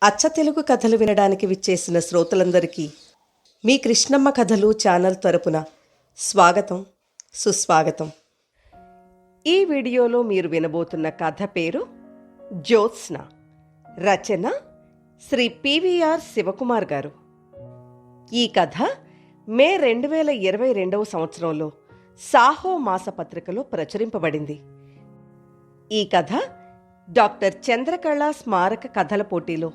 అచ్చ తెలుగు కథలు వినడానికి విచ్చేసిన శ్రోతలందరికీ మీ కృష్ణమ్మ కథలు ఛానల్ తరపున స్వాగతం, సుస్వాగతం. ఈ వీడియోలో మీరు వినబోతున్న కథ పేరు జ్యోత్స్న. రచన శ్రీ పివిఆర్ శివకుమార్ గారు. ఈ కథ మే 2022 సంవత్సరంలో సాహో మాసపత్రికలో ప్రచురింపబడింది. ఈ కథ డాక్టర్ చంద్రకళ స్మారక కథల పోటీలో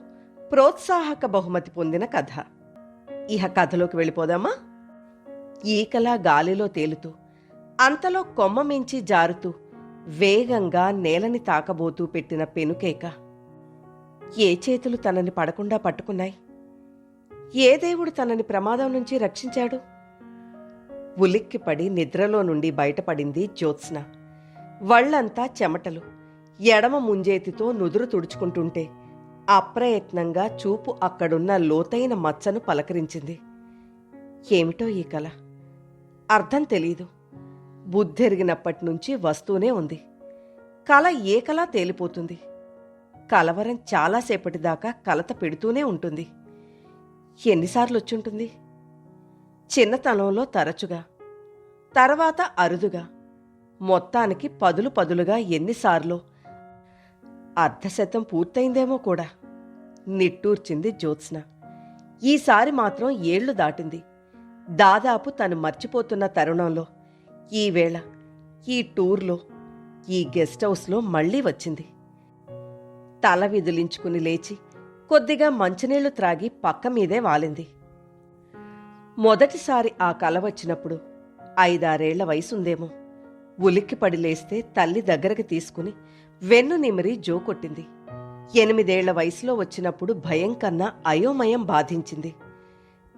ప్రోత్సాహక బహుమతి పొందిన కథ. ఇహ కథలోకి వెళ్ళిపోదామా? ఈకలా గాలిలో తేలుతూ, అంతలో కొమ్మ మించి జారుతూ, వేగంగా నేలని తాకబోతూ పెట్టిన పెనుకేక. ఏ చేతులు తనని పడకుండా పట్టుకున్నాయి? ఏ దేవుడు తనని ప్రమాదం నుంచి రక్షించాడు? ఉలిక్కిపడి నిద్రలో నుండి బయటపడింది జ్యోత్స్న. వళ్లంతా చెమటలు. ఎడమ ముంజేతితో నుదురు తుడుచుకుంటుంటే అప్రయత్నంగా చూపు అక్కడున్న లోతైన మచ్చను పలకరించింది. ఏమిటో ఈ కల? అర్థం తెలీదు. బుద్ధెరిగినప్పటినుంచి వస్తూనే ఉంది. కల ఏ కలా తేలిపోతుంది. కలవరం చాలాసేపటిదాకా కలత పెడుతూనే ఉంటుంది. ఎన్నిసార్లు వచ్చుంటుంది? చిన్నతనంలో తరచుగా, తర్వాత అరుదుగా, మొత్తానికి పదులు పదులుగా ఎన్నిసార్లో. అర్ధశతం పూర్తయిందేమో కూడా. నిట్టూర్చింది జ్యోత్స్న. ఈసారి మాత్రం ఏళ్లు దాటింది. దాదాపు తను మర్చిపోతున్న తరుణంలో ఈవేళ, ఈ టూర్లో, ఈ గెస్ట్ హౌస్లో మళ్లీ వచ్చింది. తల విదిలించుకుని లేచి కొద్దిగా మంచినీళ్లు త్రాగి పక్క మీదే వాలింది. మొదటిసారి ఆ కల వచ్చినప్పుడు 5-6 వయసుందేమో. ఉలిక్కిపడి లేస్తే తల్లి దగ్గరకు తీసుకుని వెన్ను నిమిరి జోకొట్టింది. 8 వయసులో వచ్చినప్పుడు భయం కన్నా అయోమయం బాధించింది.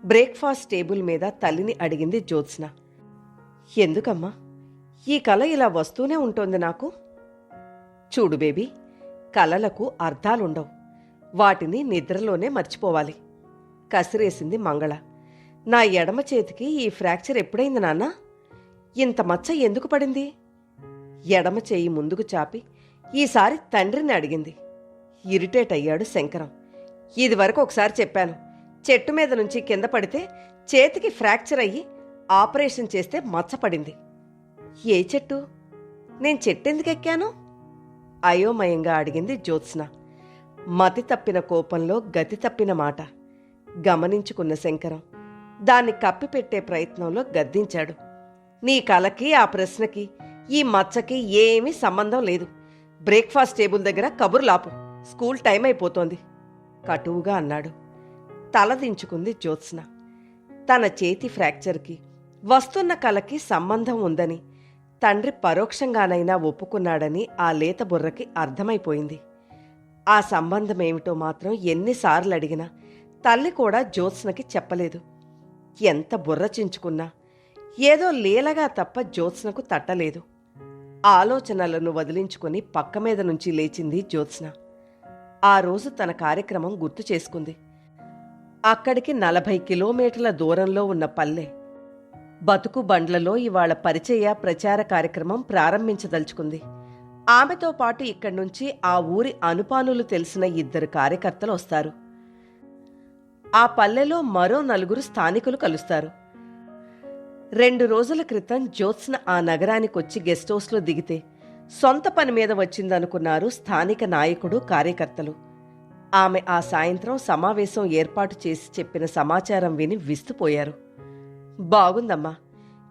బ్రేక్ఫాస్ట్ టేబుల్ మీద తల్లిని అడిగింది జ్యోత్స్న. ఎందుకమ్మా ఈ కల ఇలా వస్తూనే ఉంటోంది నాకు? చూడు బేబీ, కలలకు అర్థాలుండవు. వాటిని నిద్రలోనే మర్చిపోవాలి. కసిరేసింది మంగళ. నా ఎడమ చేతికి ఈ ఫ్రాక్చర్ ఎప్పుడైంది నాన్నా? ఇంత మచ్చ ఎందుకు పడింది? ఎడమ చేయి ముందుకు చాపి ఈసారి తండ్రిని అడిగింది. ఇరిటేట్ అయ్యాడు శంకరం. ఇదివరకు ఒకసారి చెప్పాను, చెట్టు మీద నుంచి కింద పడితే చేతికి ఫ్రాక్చర్ అయ్యి ఆపరేషన్ చేస్తే మచ్చపడింది. ఏ చెట్టు? నేను చెట్టెందుకెక్కాను? అయోమయంగా అడిగింది జ్యోత్స్న. మతి తప్పిన కోపంలో గతి తప్పిన మాట గమనించుకున్న శంకరం దాన్ని కప్పిపెట్టే ప్రయత్నంలో గద్దించాడు. నీ కలకి ఆ ప్రశ్నకి ఈ మచ్చకి ఏమీ సంబంధం లేదు. బ్రేక్ఫాస్ట్ టేబుల్ దగ్గర కబుర్లాపు, స్కూల్ టైం అయిపోతోంది కటువుగా అన్నాడు. తలదించుకుంది జ్యోత్స్న. తన చేతి ఫ్రాక్చర్కి వస్తున్న కలకి సంబంధం ఉందని తండ్రి పరోక్షంగానైనా ఒప్పుకున్నాడని ఆ లేత బుర్రకి అర్థమైపోయింది. ఆ సంబంధమేమిటో మాత్రం ఎన్నిసార్లు అడిగినా తల్లి కూడా జ్యోత్స్నకి చెప్పలేదు. ఎంత బుర్ర చించుకున్నా ఏదో లీలగా తప్ప జ్యోత్స్నకు తట్టలేదు. ఆలోచనలను వదిలించుకుని పక్క మీద నుంచి లేచింది జ్యోత్స్న. ఆ రోజు తన కార్యక్రమం గుర్తు చేసుకుంది. అక్కడికి 40 కిలోమీటర్ల దూరంలో ఉన్న పల్లె బతుకు బండ్లలో ఇవాళ పరిచయ ప్రచార కార్యక్రమం ప్రారంభించదలుచుకుంది. ఆమెతో పాటు ఇక్కడి నుంచి ఆ ఊరి అనుపానులు తెలిసిన 2 కార్యకర్తలు వస్తారు. ఆ పల్లెలో మరో 4 స్థానికులు కలుస్తారు. 2 రోజుల క్రితం జ్యోత్స్న ఆ నగరానికొచ్చి గెస్ట్ హౌస్లో దిగితే సొంత పని మీద వచ్చిందనుకున్నారు స్థానిక నాయకుడు, కార్యకర్తలు. ఆమె ఆ సాయంత్రం సమావేశం ఏర్పాటు చేసి చెప్పిన సమాచారం విని విస్తుపోయారు. బాగుందమ్మా,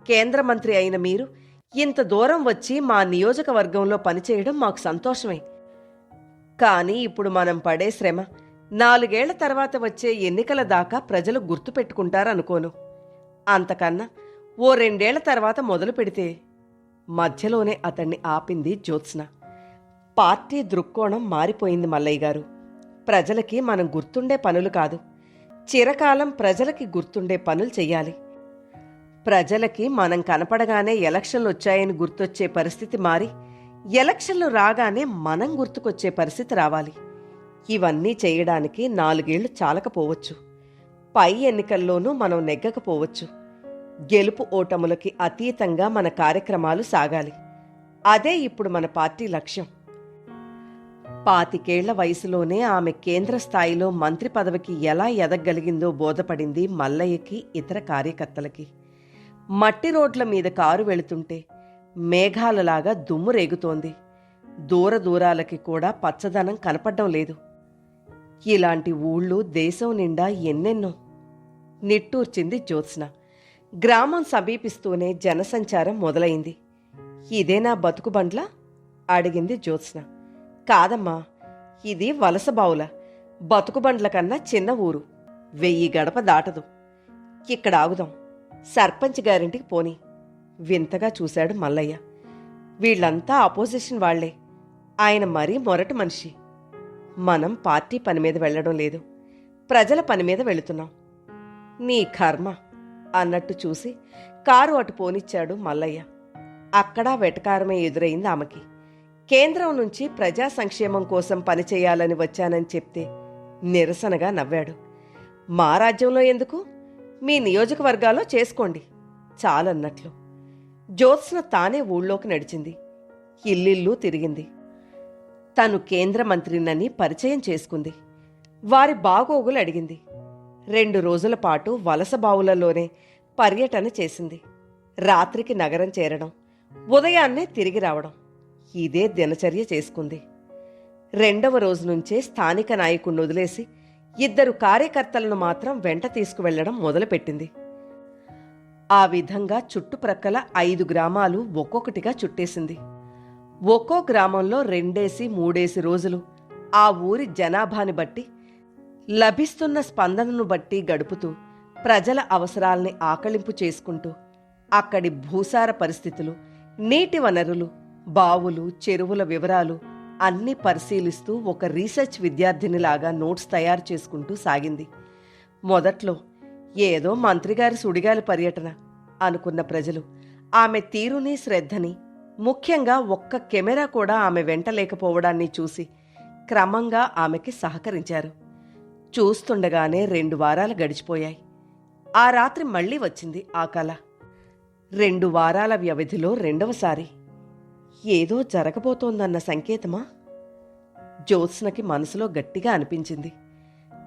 కేంద్ర మంత్రి అయిన మీరు ఇంత దూరం వచ్చి మా నియోజకవర్గంలో పనిచేయడం మాకు సంతోషమే. కానీ ఇప్పుడు మనం పడే శ్రమ 4 ఏళ్ల తర్వాత వచ్చే ఎన్నికల దాకా ప్రజలు గుర్తుపెట్టుకుంటారనుకోను. అంతకన్నా ఓ 2 ఏళ్ల తర్వాత మొదలు పెడితే. మధ్యలోనే అతన్ని ఆపింది జ్యోత్స్న. పార్టీ దృక్కోణం మారిపోయింది మల్లయ్య గారు. ప్రజలకి మనం గుర్తుండే పనులు కాదు, చిరకాలం ప్రజలకి గుర్తుండే పనులు చెయ్యాలి. ప్రజలకి మనం కనపడగానే ఎలక్షన్లు వచ్చాయని గుర్తొచ్చే పరిస్థితి మారి, ఎలక్షన్లు రాగానే మనం గుర్తుకొచ్చే పరిస్థితి రావాలి. ఇవన్నీ చేయడానికి 4 ఏళ్లు చాలకపోవచ్చు. పై ఎన్నికల్లోనూ మనం నెగ్గకపోవచ్చు. గెలుపు ఓటములకి అతీతంగా మన కార్యక్రమాలు సాగాలి. అదే ఇప్పుడు మన పార్టీ లక్ష్యం. పాతికేళ్ల వయసులోనే ఆమె కేంద్ర స్థాయిలో మంత్రి పదవికి ఎలా ఎదగగలిగిందో బోధపడింది మల్లయ్యకి, ఇతర కార్యకర్తలకి. మట్టి రోడ్ల మీద కారు వెళుతుంటే మేఘాలలాగా దుమ్ము రేగుతోంది. దూరాలకి కూడా పచ్చదనం కనపడ్డం లేదు. ఇలాంటి ఊళ్ళు దేశం నిండా ఎన్నెన్నో. నిట్టూర్చింది జ్యోత్స్న. గ్రామం సమీపిస్తూనే జనసంచారం మొదలైంది. ఇదేనా బతుకుబండ్ల? అడిగింది జ్యోత్స్న. కాదమ్మా, ఇది వలసబావుల. బతుకుబండ్ల కన్నా చిన్న ఊరు, 1000 గడప దాటదు. ఇక్కడ ఆగుదాం, సర్పంచ్ గారింటికి పోని. వింతగా చూశాడు మల్లయ్య. వీళ్లంతా అపోజిషన్ వాళ్లే. ఆయన మరీ మొరటి మనిషి. మనం పార్టీ పని మీద వెళ్లడం లేదు, ప్రజల పని మీద వెళుతున్నాం. నీ కర్మ అన్నట్టు చూసి కారు అటు పోనిచ్చాడు మల్లయ్య. అక్కడా వెటకారమే ఎదురైంది ఆమెకి. కేంద్రం నుంచి ప్రజా సంక్షేమం కోసం పనిచేయాలని వచ్చానని చెప్తే నిరసనగా నవ్వాడు. మా రాజ్యంలో ఎందుకు, మీ నియోజకవర్గాల్లో చేసుకోండి చాలన్నట్లు. జ్యోత్స్న తానే ఊళ్ళోకి నడిచింది. ఇల్లిల్లు తిరిగింది. తను కేంద్ర మంత్రినని పరిచయం చేసుకుంది. వారి బాగోగులు అడిగింది. 2 రోజుల పాటు వలసబావులలోనే పర్యటన చేసింది. రాత్రికి నగరం చేరడం, ఉదయాన్నే తిరిగి రావడం, ఇదే దినచర్య చేసుకుంది. 2వ రోజు నుంచే స్థానిక నాయకుణ్ణి వదిలేసి 2 కార్యకర్తలను మాత్రం వెంట తీసుకువెళ్లడం మొదలుపెట్టింది. ఆ విధంగా చుట్టుప్రక్కల 5 గ్రామాలు ఒక్కొక్కటిగా చుట్టేసింది. ఒక్కో గ్రామంలో 2-3 రోజులు ఆ ఊరి జనాభాని బట్టి, లభిస్తున్న స్పందనను బట్టి గడుపుతూ ప్రజల అవసరాల్ని ఆకళింపు చేసుకుంటూ అక్కడి భూసార పరిస్థితులు, నీటి వనరులు, బావులు, చెరువుల వివరాలు అన్నీ పరిశీలిస్తూ ఒక రీసెర్చ్ విద్యార్థినిలాగా నోట్స్ తయారు చేసుకుంటూ సాగింది. మొదట్లో ఏదో మంత్రిగారి సుడిగాలి పర్యటన అనుకున్న ప్రజలు ఆమె తీరుని, శ్రద్ధని, ముఖ్యంగా ఒక్క కెమెరా కూడా ఆమె వెంట లేకపోవడాన్ని చూసి క్రమంగా ఆమెకి సహకరించారు. చూస్తుండగానే 2 వారాలు గడిచిపోయాయి. ఆ రాత్రి మళ్లీ వచ్చింది ఆ కల. 2 వారాల వ్యవధిలో 2వసారి. ఏదో జరగబోతోందన్న సంకేతమా? జ్యోత్స్నకి మనసులో గట్టిగా అనిపించింది.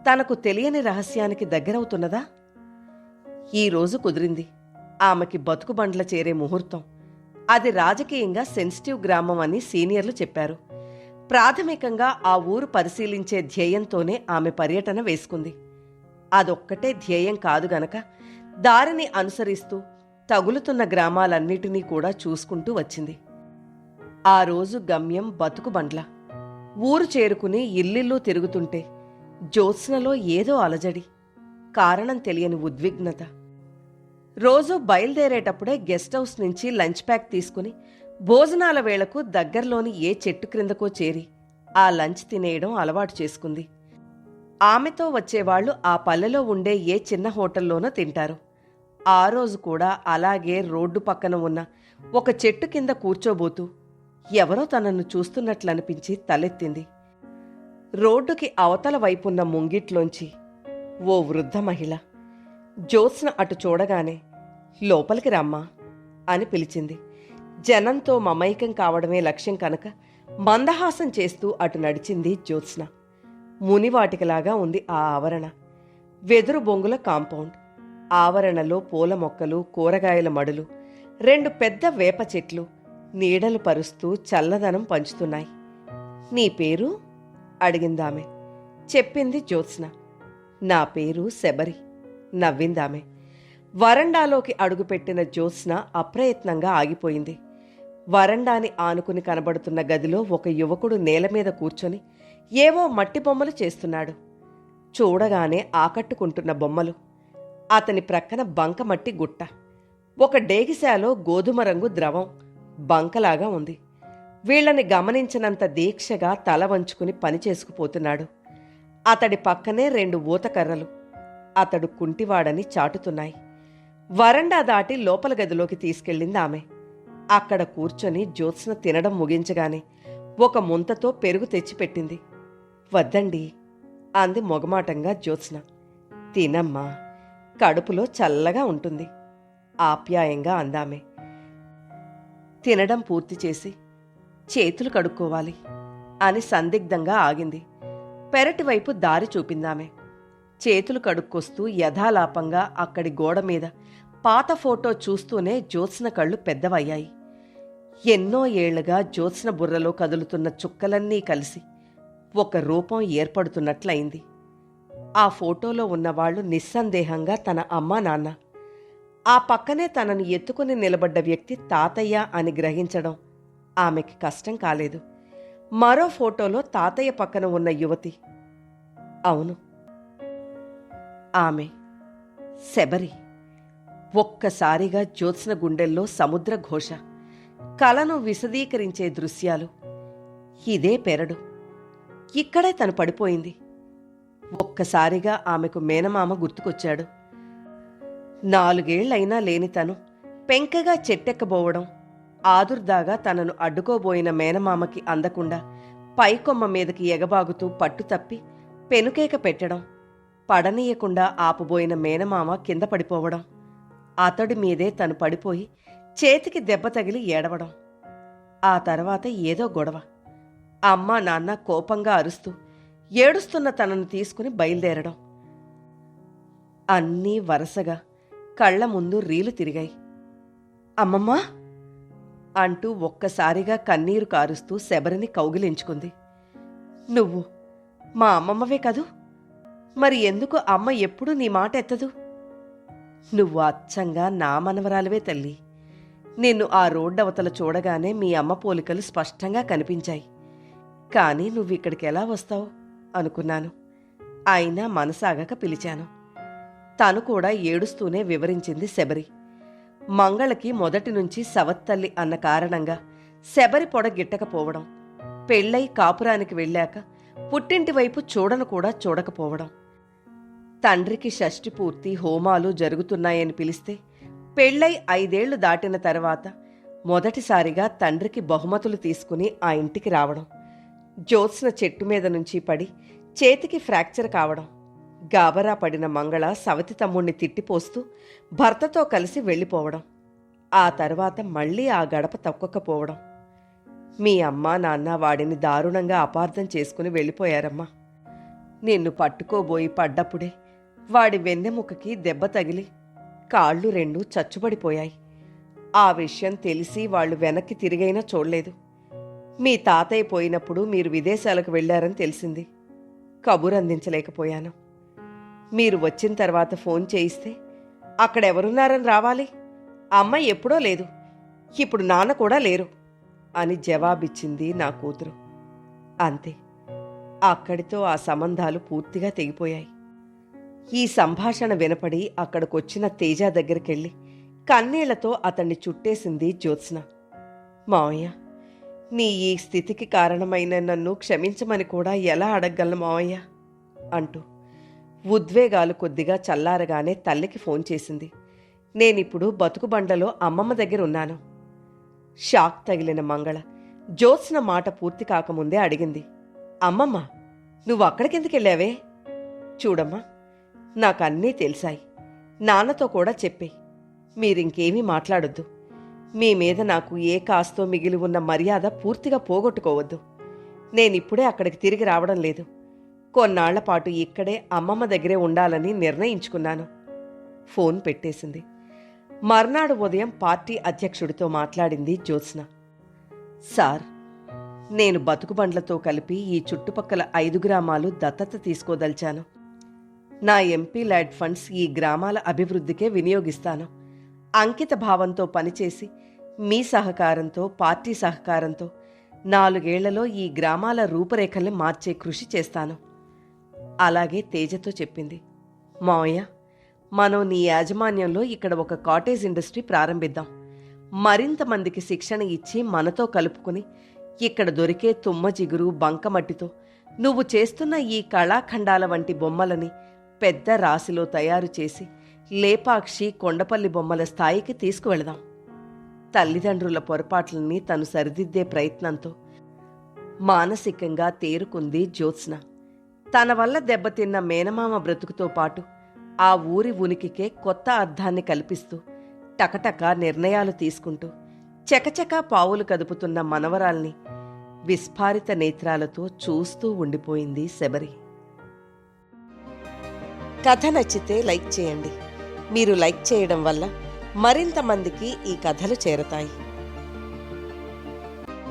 తనకు తెలియని రహస్యానికి దగ్గరవుతున్నదా? ఈరోజు కుదిరింది ఆమెకి బతుకుబండ్ల చేరే ముహూర్తం. అది రాజకీయంగా సెన్సిటివ్ గ్రామం అని సీనియర్లు చెప్పారు. ప్రాథమికంగా ఆ ఊరు పరిశీలించే ధ్యేయంతోనే ఆమె పర్యటన వేసుకుంది. అదొక్కటే ధ్యేయం కాదు గనక దారిని అనుసరిస్తూ తగులుతున్న గ్రామాలన్నిటినీ కూడా చూసుకుంటూ వచ్చింది. ఆ రోజు గమ్యం బతుకుబండ్ల. ఊరు చేరుకుని ఇల్లిల్లు తిరుగుతుంటే జ్యోత్స్నలో ఏదో అలజడి, కారణం తెలియని ఉద్విగ్నత. రోజూ బయలుదేరేటప్పుడే గెస్ట్ హౌస్ నుంచి లంచ్ ప్యాక్ తీసుకుని భోజనాల వేళకు దగ్గరలోని ఏ చెట్టు క్రిందకో చేరి ఆ లంచ్ తినేయడం అలవాటు చేసుకుంది. ఆమెతో వచ్చేవాళ్లు ఆ పల్లెలో ఉండే ఏ చిన్న హోటల్లోనో తింటారు. ఆ రోజు కూడా అలాగే రోడ్డు పక్కన ఉన్న ఒక చెట్టు కింద కూర్చోబోతూ ఎవరో తనను చూస్తున్నట్లనిపించి తలెత్తింది. రోడ్డుకి అవతల వైపున్న ముంగిట్లోంచి ఓ వృద్ధ మహిళ జ్యోత్స్న అటు చూడగానే లోపలికి రమ్మా అని పిలిచింది. జనంతో మమైకం కావడమే లక్ష్యం కనుక మందహాసం చేస్తూ అటు నడిచింది జ్యోత్స్న. మునివాటికలాగా ఉంది ఆ ఆవరణ. వెదురు బొంగుల కాంపౌండ్. ఆవరణలో పూల మొక్కలు, కూరగాయల మడులు, 2 పెద్ద వేప చెట్లు నీడలు పరుస్తూ చల్లదనం పంచుతున్నాయి. నీ పేరు? అడిగిందామె. చెప్పింది జ్యోత్స్న. నా పేరు శబరి నవ్విందామె. వరండాలోకి అడుగుపెట్టిన జ్యోత్స్న అప్రయత్నంగా ఆగిపోయింది. వరండాని ఆనుకుని కనబడుతున్న గదిలో ఒక యువకుడు నేలమీద కూర్చొని ఏవో మట్టి బొమ్మలు చేస్తున్నాడు. చూడగానే ఆకట్టుకుంటున్న బొమ్మలు. అతని ప్రక్కన బంకమట్టి గుట్ట. ఒక డేగిశాలో గోధుమ రంగు ద్రవం బంకలాగా ఉంది. వీళ్లని గమనించినంత దీక్షగా తల వంచుకుని పనిచేసుకుపోతున్నాడు. అతడి పక్కనే 2 ఊతకర్రలు అతడు కుంటివాడని చాటుతున్నాయి. వరండా దాటి లోపల గదిలోకి తీసుకెళ్ళింది ఆమె. అక్కడ కూర్చొని జ్యోత్స్న తినడం ముగించగానే ఒక ముంతతో పెరుగు తెచ్చిపెట్టింది. వద్దండి అంది మొగమాటంగా జ్యోత్స్న. తినమ్మా, కడుపులో చల్లగా ఉంటుంది ఆప్యాయంగా అందామె. తినడం పూర్తి చేసి చేతులు కడుక్కోవాలి అని సందిగ్ధంగా ఆగింది. పెరటివైపు దారి చూపిందామె. చేతులు కడుక్కొస్తూ యథాలాపంగా అక్కడి గోడమీద పాత ఫోటో చూస్తూనే జ్యోత్స్న కళ్ళు పెద్దవయ్యాయి. ఎన్నో ఏళ్లుగా జ్యోత్స్న బుర్రలో కదులుతున్న చుక్కలన్నీ కలిసి ఒక రూపం ఏర్పడుతున్నట్లయింది. ఆ ఫోటోలో ఉన్నవాళ్లు నిస్సందేహంగా తన అమ్మా నాన్న. ఆ పక్కనే తనను ఎత్తుకుని నిలబడ్డ వ్యక్తి తాతయ్య అని గ్రహించడం ఆమెకి కష్టం కాలేదు. మరో ఫోటోలో తాతయ్య పక్కన ఉన్న యువతి. అవును, ఆమె శబరి. ఒక్కసారిగా జ్యోత్స్న గుండెల్లో సముద్ర ఘోష, కలను విశదీకరించే దృశ్యాలు. ఇదే పెరడు, ఇక్కడే తను పడిపోయింది. ఒక్కసారిగా ఆమెకు మేనమామ గుర్తుకొచ్చాడు. 4 ఏళ్లైనా లేని తను పెంకగా చెట్టెక్కబోవడం, ఆదుర్దాగా తనను అడ్డుకోబోయిన మేనమామకి అందకుండా పైకొమ్మ మీదకి ఎగబాగుతూ పట్టుతప్పి పెనుకేక పెట్టడం, పడనీయకుండా ఆపబోయిన మేనమామ కింద పడిపోవడం, అతడి మీదే తను పడిపోయి చేతికి దెబ్బ తగిలి ఏడవడం. ఆ తర్వాత ఏదో గొడవ. అమ్మా నాన్న కోపంగా అరుస్తూ ఏడుస్తున్న తనను తీసుకుని బయలుదేరడం. అన్నీ వరసగా కళ్ల ముందు రీలు తిరిగాయి. అమ్మమ్మా అంటూ ఒక్కసారిగా కన్నీరు కారుస్తూ శబరిని కౌగిలించుకుంది. నువ్వు మా అమ్మమ్మవే కదూ? మరి ఎందుకు అమ్మ ఎప్పుడూ నీ మాట ఎత్తదు? నువ్వు అచ్చంగా నా మనవరాలివే తల్లి. నిన్ను ఆ రోడ్డవతల చూడగానే మీ అమ్మ పోలికలు స్పష్టంగా కనిపించాయి. కానీ నువ్విక్కడికి ఎలా వస్తావు అనుకున్నాను. అయినా మనసాగక పిలిచాను. తను కూడా ఏడుస్తూనే వివరించింది శబరి. మంగళకి మొదటి నుంచి సవత్తల్లి అన్న కారణంగా శబరి పొడ గిట్టకపోవడం, పెళ్ళై కాపురానికి వెళ్ళాక పుట్టింటి వైపు చూడను కూడా చూడకపోవడం, తండ్రికి షష్ఠి పూర్తి హోమాలు జరుగుతున్నాయని పిలిస్తే పెళ్ళై 5 ఏళ్లు దాటిన తర్వాత మొదటిసారిగా తండ్రికి బహుమతులు తీసుకుని ఆ ఇంటికి రావడం, జ్యోత్స్న చెట్టు మీద నుంచి పడి చేతికి ఫ్రాక్చర్ కావడం, గాబరా పడిన మంగళ సవతి తమ్ముణ్ణి తిట్టిపోస్తూ భర్తతో కలిసి వెళ్ళిపోవడం, ఆ తర్వాత మళ్లీ ఆ గడప తొక్కకపోవడం. మీ అమ్మా నాన్న వాడిని దారుణంగా అపార్థం చేసుకుని వెళ్ళిపోయారమ్మా. నిన్ను పట్టుకోబోయి పడ్డప్పుడే వాడి వెన్నెముకకి దెబ్బ తగిలి కాళ్ళు 2 చచ్చుబడిపోయాయి. ఆ విషయం తెలిసి వాళ్ళు వెనక్కి తిరిగైనా చూడలేదు. మీ తాతయ్య పోయినప్పుడు మీరు విదేశాలకు వెళ్లారని తెలిసింది. కబురందించలేకపోయాను. మీరు వచ్చిన తర్వాత ఫోన్ చేయిస్తే అక్కడెవరున్నారని రావాలి? అమ్మ ఎప్పుడో లేదు, ఇప్పుడు నాన్న కూడా లేరు అని జవాబిచ్చింది నా కూతురు. అంతే, అక్కడితో ఆ సంబంధాలు పూర్తిగా తెగిపోయాయి. ఈ సంభాషణ వినపడి అక్కడికొచ్చిన తేజ దగ్గరికెళ్ళి కన్నీళ్లతో అతన్ని చుట్టేసింది జ్యోత్స్న. మావయ్య, నీ ఈ స్థితికి కారణమైన నన్ను క్షమించమని కూడా ఎలా అడగగలను మావయ్య అంటూ ఉద్వేగాలు కొద్దిగా చల్లారగానే తల్లికి ఫోన్ చేసింది. నేనిప్పుడు బతుకుబండలో అమ్మమ్మ దగ్గర ఉన్నాను. షాక్ తగిలిన మంగళ జ్యోత్స్న మాట పూర్తి కాకముందే అడిగింది. అమ్మమ్మ, నువ్వు అక్కడికెందుకెళ్ళావే? చూడమ్మా, నాకన్నీ తెలిసాయి. నాన్నతో కూడా చెప్పే. మీరింకేమీ మాట్లాడొద్దు. మీ మీద నాకు ఏ కాస్తో మిగిలి ఉన్న మర్యాద పూర్తిగా పోగొట్టుకోవద్దు. నేనిప్పుడే అక్కడికి తిరిగి రావడం లేదు. కొన్నాళ్లపాటు ఇక్కడే అమ్మమ్మ దగ్గరే ఉండాలని నిర్ణయించుకున్నాను. ఫోన్ పెట్టేసింది. మర్నాడు ఉదయం పార్టీ అధ్యక్షుడితో మాట్లాడింది జ్యోత్స్న. సార్, నేను బతుకుబండ్లతో కలిపి ఈ చుట్టుపక్కల 5 గ్రామాలు దత్తత తీసుకోదలిచాను. నా ఎంపీ ల్యాడ్ ఫండ్స్ ఈ గ్రామాల అభివృద్ధికే వినియోగిస్తాను. అంకిత భావంతో పనిచేసి మీ సహకారంతో, పార్టీ సహకారంతో 4 ఏళ్లలో ఈ గ్రామాల రూపురేఖల్ని మార్చే కృషి చేస్తాను. అలాగే తేజతో చెప్పింది. మావయ్య, మనం నీ యాజమాన్యంలో ఇక్కడ ఒక కాటేజ్ ఇండస్ట్రీ ప్రారంభిద్దాం. మరింత మందికి శిక్షణ ఇచ్చి మనతో కలుపుకుని ఇక్కడ దొరికే తుమ్మ జిగురు, బంకమట్టితో నువ్వు చేస్తున్న ఈ కళాఖండాల వంటి బొమ్మలని పెద్ద రాశిలో తయారు చేసి లేపాక్షి, కొండపల్లి బొమ్మల స్థాయికి తీసుకువెళదాం. తల్లిదండ్రుల పొరపాట్లని తను సరిదిద్దే ప్రయత్నంతో మానసికంగా తేరుకుంది జ్యోత్స్న. తన వల్ల దెబ్బతిన్న మేనమామ బ్రతుకుతో పాటు ఆ ఊరి ఉనికికే కొత్త అర్థాన్ని కల్పిస్తూ టకటక నిర్ణయాలు తీసుకుంటూ చకచకా పావులు కదుపుతున్న మనవరాల్ని విస్ఫారిత నేత్రాలతో చూస్తూ ఉండిపోయింది శబరి. కథ నచ్చితే లైక్ చేయండి. మీరు లైక్ చేయడం వల్ల మరింత మందికి ఈ కథలు చేరతాయి.